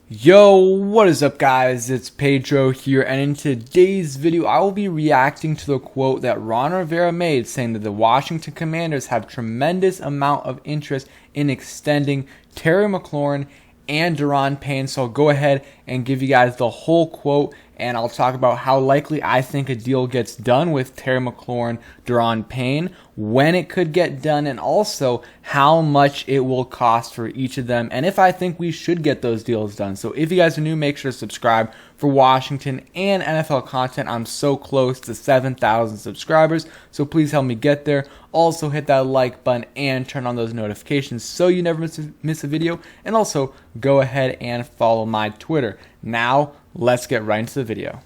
Yo, what is up guys, it's Pedro here, and in today's video I will be reacting to the quote that Ron Rivera made saying that the Washington Commanders have tremendous amount of interest in extending Terry Mclaurin and Daron Payne. So I'll go ahead and give you guys the whole quote, and I'll talk about how likely I think a deal gets done with Terry Mclaurin, Daron Payne, when it could get done, and also how much it will cost for each of them, and if I think we should get those deals done. So if you guys are new, make sure to subscribe for Washington and NFL content. I'm so close to 7,000 subscribers, so please help me get there. Also hit that like button and turn on those notifications so you never miss a video, and also go ahead and follow my Twitter. Now let's get right into the video.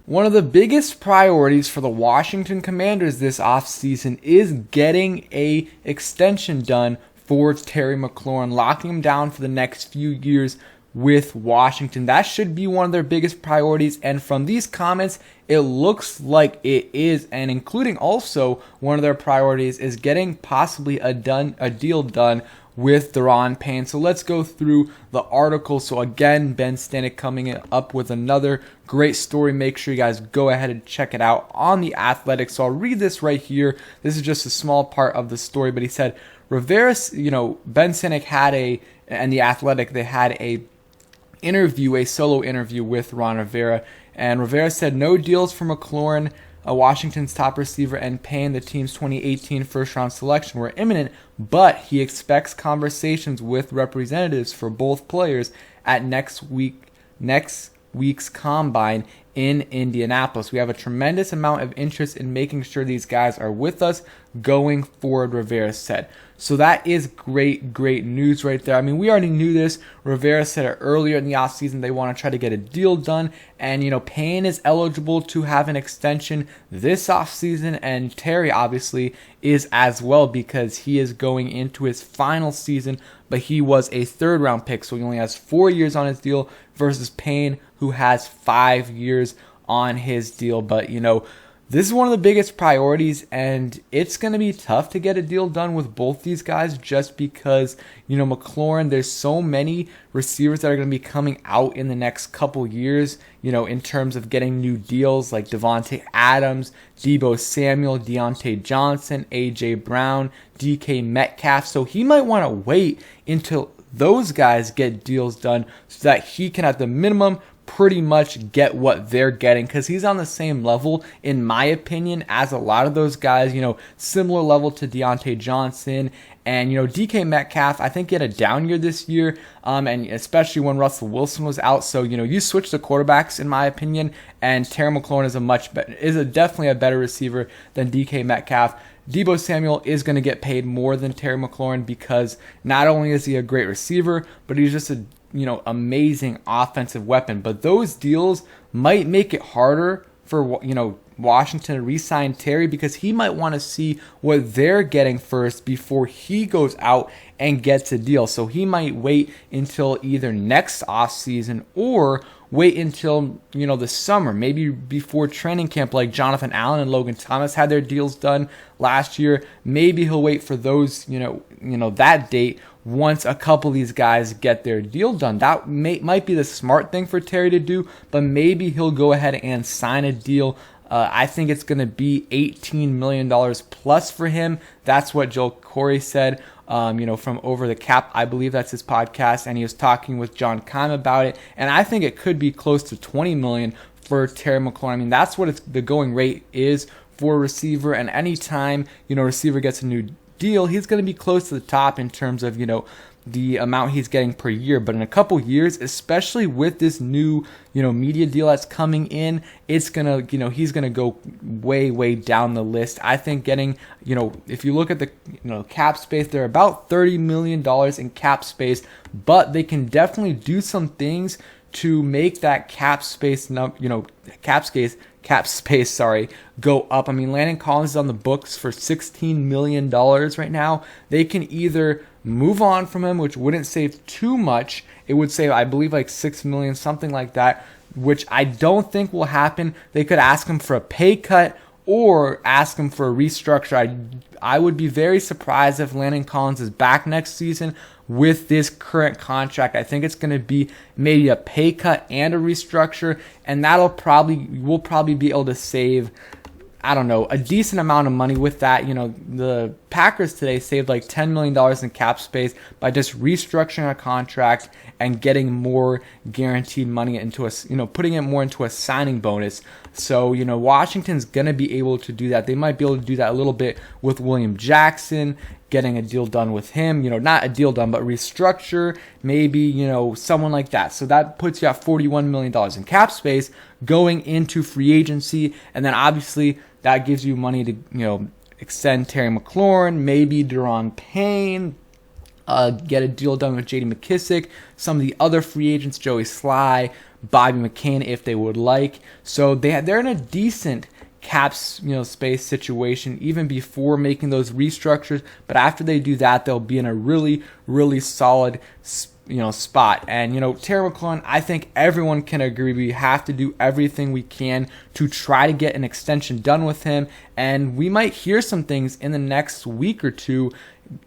One of the biggest priorities for the Washington Commanders this offseason is getting a extension done for Terry Mclaurin, locking him down for the next few years with Washington. That should be one of their biggest priorities, and from these comments it looks like it is, and including also one of their priorities is getting possibly a deal done with Daron Payne. So let's go through the article. So again, Ben Stanek coming up with another great story. Make sure you guys go ahead and check it out on The Athletic. So I'll read this right here. This is just a small part of the story, but he said, Rivera, Ben Stanek and The Athletic, they had a solo interview with Ron Rivera, and Rivera said no deals for Mclaurin, Washington's top receiver, and Payne, the team's 2018 first-round selection, were imminent, but he expects conversations with representatives for both players at next week's combine in Indianapolis. We have a tremendous amount of interest in making sure these guys are with us going forward, Rivera said. So that is great news right there. I mean, we already knew this. Rivera said it earlier in the offseason. They want to try to get a deal done. And, Payne is eligible to have an extension this offseason. And Terry, obviously, is as well, because he is going into his final season. But he was a third-round pick, so he only has 4 years on his deal versus Payne, who has 5 years on his deal. But, this is one of the biggest priorities, and it's going to be tough to get a deal done with both these guys just because, Mclaurin, there's so many receivers that are going to be coming out in the next couple years, in terms of getting new deals like Devontae Adams, Deebo Samuel, Deontay Johnson, A.J. Brown, DK Metcalf. So he might want to wait until those guys get deals done so that he can, at the minimum, pretty much get what they're getting, because he's on the same level, in my opinion, as a lot of those guys, similar level to Deontay Johnson. And, DK Metcalf, I think he had a down year this year, and especially when Russell Wilson was out. So, you switch the quarterbacks, in my opinion, and Terry Mclaurin is definitely a better receiver than DK Metcalf. Deebo Samuel is going to get paid more than Terry Mclaurin because not only is he a great receiver, but he's just a amazing offensive weapon. But those deals might make it harder for Washington to re-sign Terry, because he might want to see what they're getting first before he goes out and gets a deal. So he might wait until either next offseason or wait until the summer, maybe before training camp, like Jonathan Allen and Logan Thomas had their deals done last year. Maybe he'll wait for those that date once a couple of these guys get their deal done. That might be the smart thing for Terry to do, but maybe he'll go ahead and sign a deal. I think it's going to be $18 million plus for him. That's what Joel Corey said, from Over the Cap. I believe that's his podcast, and he was talking with John Keim about it. And I think it could be close to $20 million for Terry Mclaurin. I mean, that's what the going rate is for a receiver. And anytime, a receiver gets a new deal, he's going to be close to the top in terms of, the amount he's getting per year. But in a couple years, especially with this new, media deal that's coming in, it's gonna, he's gonna go way down the list. I think getting, if you look at the, cap space, they're about $30 million in cap space, but they can definitely do some things to make that cap space, go up. I mean, Landon Collins is on the books for $16 million right now. They can either move on from him, which wouldn't save too much. It would save, I believe, like $6 million, something like that, which I don't think will happen. They could ask him for a pay cut or ask him for a restructure. I would be very surprised if Landon Collins is back next season, with this current contract. I think it's going to be maybe a pay cut and a restructure, and we'll probably be able to save, I don't know, a decent amount of money with that. You know, the Packers today saved like $10 million in cap space by just restructuring a contract and getting more guaranteed money into putting it more into a signing bonus. So, you know, Washington's going to be able to do that. They might be able to do that a little bit with William Jackson, getting a deal done with him, you know, not a deal done, but restructure, maybe, you know, someone like that. So that puts you at $41 million in cap space going into free agency. And then obviously that gives you money to, you know, extend Terry McLaurin, maybe Daron Payne, get a deal done with J.D. McKissick, some of the other free agents, Joey Sly, Bobby McCain, if they would like. So they're in a decent caps, you know, space situation even before making those restructures. But after they do that, they'll be in a really, really solid, you know, spot. And, you know, Terry McLaurin, I think everyone can agree we have to do everything we can to try to get an extension done with him. And we might hear some things in the next week or two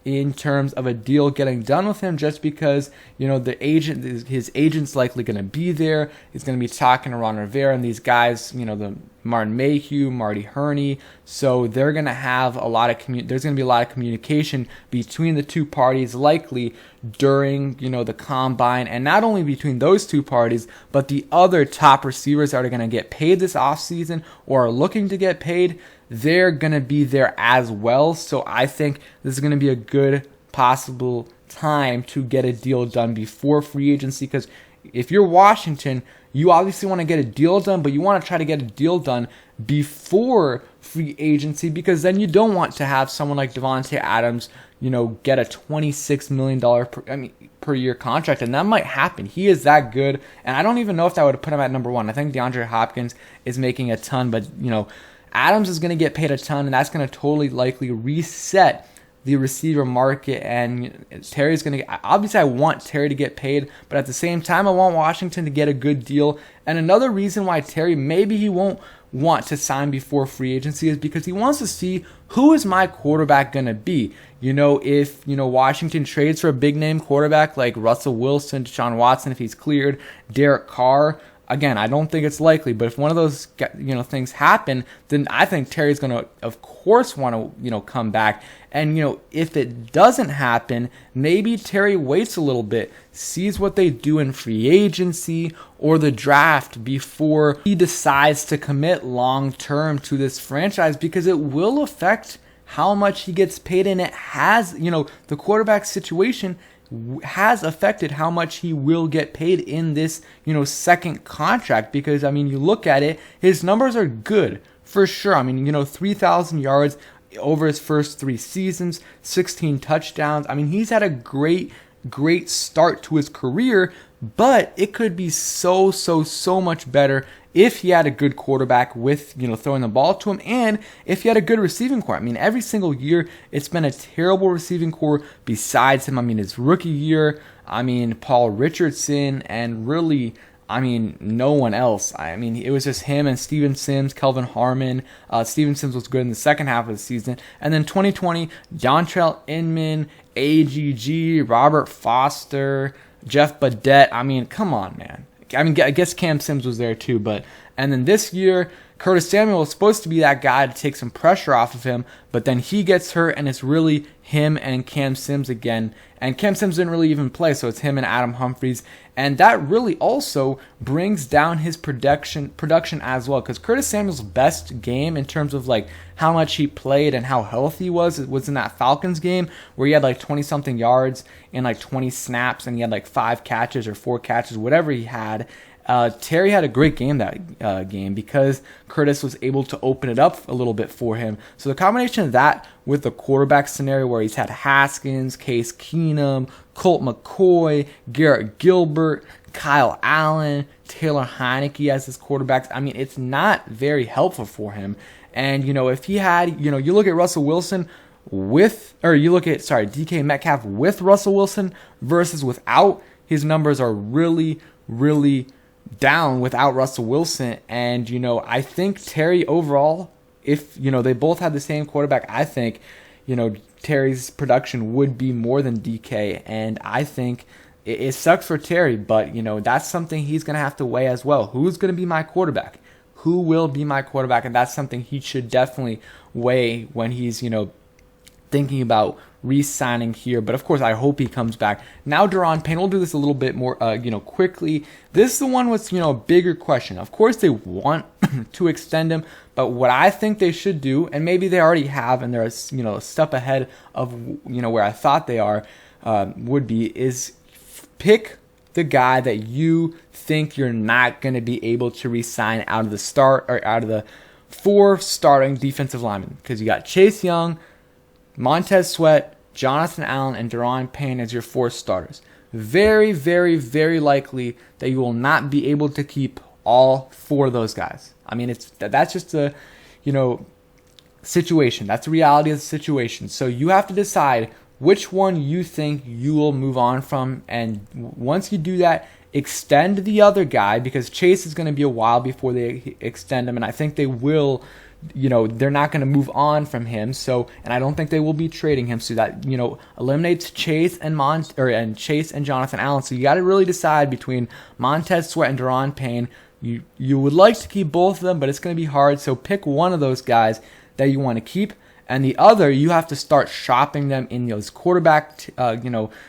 in terms of a deal getting done with him, just because, you know, his agent's likely going to be there. He's going to be talking to Ron Rivera and these guys, you know, the Martin Mayhew, Marty Herney. So they're going to have there's going to be a lot of communication between the two parties, likely during, you know, the combine, and not only between those two parties, but the other top receivers that are going to get paid this offseason or are looking to get paid. They're going to be there as well. So I think this is going to be a good possible time to get a deal done before free agency, because if you're Washington, you obviously want to get a deal done, but you want to try to get a deal done before free agency, because then you don't want to have someone like Davante Adams, you know, get a $26 million per year contract, and that might happen. He is that good, and I don't even know if that would put him at number one. I think DeAndre Hopkins is making a ton, but, you know, Adams is going to get paid a ton, and that's going to totally likely reset the receiver market. And Terry's going to, obviously I want Terry to get paid, but at the same time I want Washington to get a good deal. And another reason why Terry, maybe he won't want to sign before free agency, is because he wants to see, who is my quarterback going to be? You know, if, you know, Washington trades for a big name quarterback like Russell Wilson, Deshaun Watson, if he's cleared, Derek Carr. Again, I don't think it's likely, but if one of those, you know, things happen, then I think Terry's going to, of course, want to, you know, come back. And, you know, if it doesn't happen, maybe Terry waits a little bit, sees what they do in free agency or the draft before he decides to commit long term to this franchise, because it will affect how much he gets paid. And it has, you know, the quarterback situation has affected how much he will get paid in this, you know, second contract. Because, I mean, you look at it, his numbers are good for sure. I mean, you know, 3,000 yards over his first 3 seasons, 16 touchdowns. I mean, he's had a great start to his career, but it could be so much better if he had a good quarterback with, you know, throwing the ball to him, and if he had a good receiving core. I mean, every single year it's been a terrible receiving core besides him. I mean, his rookie year, I mean, Paul Richardson, and really, I mean, no one else. I mean, it was just him and Steven Sims, Kelvin Harmon. Steven Sims was good in the second half of the season. And then 2020, Dontrell Inman, AGG, Robert Foster, Jeff Badette. I mean, come on, man. I mean, I guess Cam Sims was there too, but, and then this year, Curtis Samuel was supposed to be that guy to take some pressure off of him, but then he gets hurt, and it's really him and Cam Sims again. And Cam Sims didn't really even play, so it's him and Adam Humphries. And that really also brings down his production as well, because Curtis Samuel's best game in terms of like how much he played and how healthy he was in that Falcons game where he had like 20-something yards in like 20 snaps, and he had like 5 catches or 4 catches, whatever he had. Terry had a great game that game because Curtis was able to open it up a little bit for him. So the combination of that with the quarterback scenario where he's had Haskins, Case Keenum, Colt McCoy, Garrett Gilbert, Kyle Allen, Taylor Heineke as his quarterbacks, I mean, it's not very helpful for him. And, you know, if he had, you know, you look at Russell Wilson DK Metcalf with Russell Wilson versus without, his numbers are really down without Russell Wilson. And, you know, I think Terry overall, if, you know, they both had the same quarterback, I think, you know, Terry's production would be more than DK, and I think it sucks for Terry, but that's something he's going to have to weigh as well. Who's going to be my quarterback? Who will be my quarterback? And that's something he should definitely weigh when he's thinking about re-signing here. But of course, I hope he comes back. Now, Daron Payne, we'll do this a little bit more, quickly. This is the one with, a bigger question. Of course, they want to extend him, but what I think they should do, and maybe they already have, and they're, a step ahead of, where I thought they are, would be, is pick the guy that you think you're not going to be able to re-sign out of the 4 starting defensive linemen, because you got Chase Young, Montez Sweat, Jonathan Allen, and Daron Payne as your 4 starters. Very, very, very likely that you will not be able to keep all 4 of those guys. I mean, that's just a, situation. That's the reality of the situation. So you have to decide which one you think you will move on from, and once you do that, extend the other guy, because Chase is going to be a while before they extend him, and I think they will. They're not going to move on from him. So, and I don't think they will be trading him. So that, eliminates Chase and Chase and Jonathan Allen. So you got to really decide between Montez Sweat and Daron Payne. You would like to keep both of them, but it's going to be hard. So pick one of those guys that you want to keep, and the other, you have to start shopping them in those quarterback,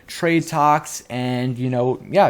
trade talks, and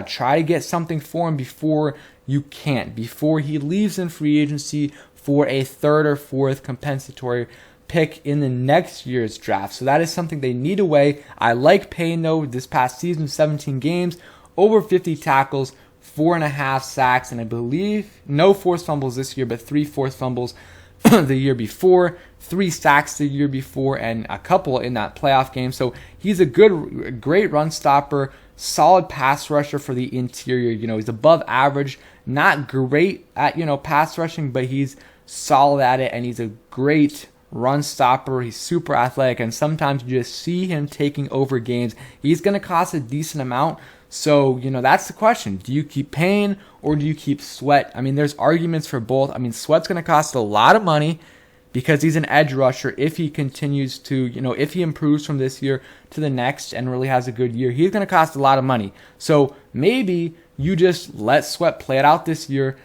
try to get something for him before he leaves in free agency for a 3rd or 4th compensatory pick in the next year's draft. So that is something they need to weigh. I like Payne, though. This past season, 17 games, over 50 tackles, 4.5 sacks, and I believe no forced fumbles this year, but 3 forced fumbles the year before, 3 sacks the year before, and a couple in that playoff game. So he's a great run stopper, solid pass rusher for the interior. He's above average, not great at pass rushing, but he's solid at it, and he's a great run stopper. He's super athletic, and sometimes you just see him taking over games. He's going to cost a decent amount. So, that's the question. Do you keep Payne or do you keep Sweat? I mean, there's arguments for both. I mean, Sweat's going to cost a lot of money because he's an edge rusher. If he continues to, if he improves from this year to the next and really has a good year, he's going to cost a lot of money. So maybe you just let Sweat play it out this year,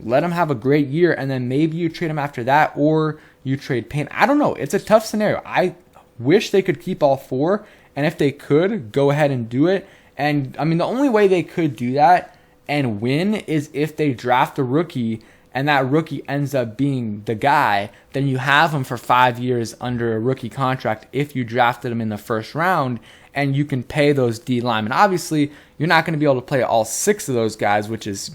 let him have a great year, and then maybe you trade him after that, or you trade Payne. I don't know. It's a tough scenario. I wish they could keep all 4, and if they could, go ahead and do it. And, I mean, the only way they could do that and win is if they draft a rookie and that rookie ends up being the guy. Then you have him for 5 years under a rookie contract if you drafted him in the 1st round, and you can pay those D linemen. Obviously, you're not going to be able to play all 6 of those guys, which is,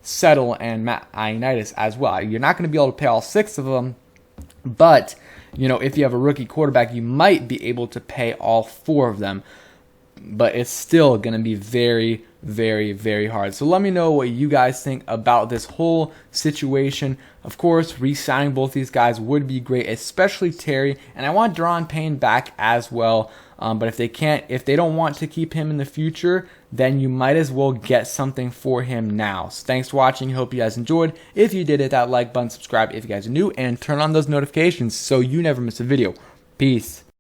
Settle and Matt Ioannidis as well. You're not going to be able to pay all 6 of them, but, if you have a rookie quarterback, you might be able to pay all 4 of them. But it's still going to be very, very, very hard. So let me know what you guys think about this whole situation. Of course, re-signing both these guys would be great, especially Terry. And I want Daron Payne back as well. But if they don't want to keep him in the future, then you might as well get something for him now. So thanks for watching. Hope you guys enjoyed. If you did, hit that like button, subscribe if you guys are new, and turn on those notifications so you never miss a video. Peace.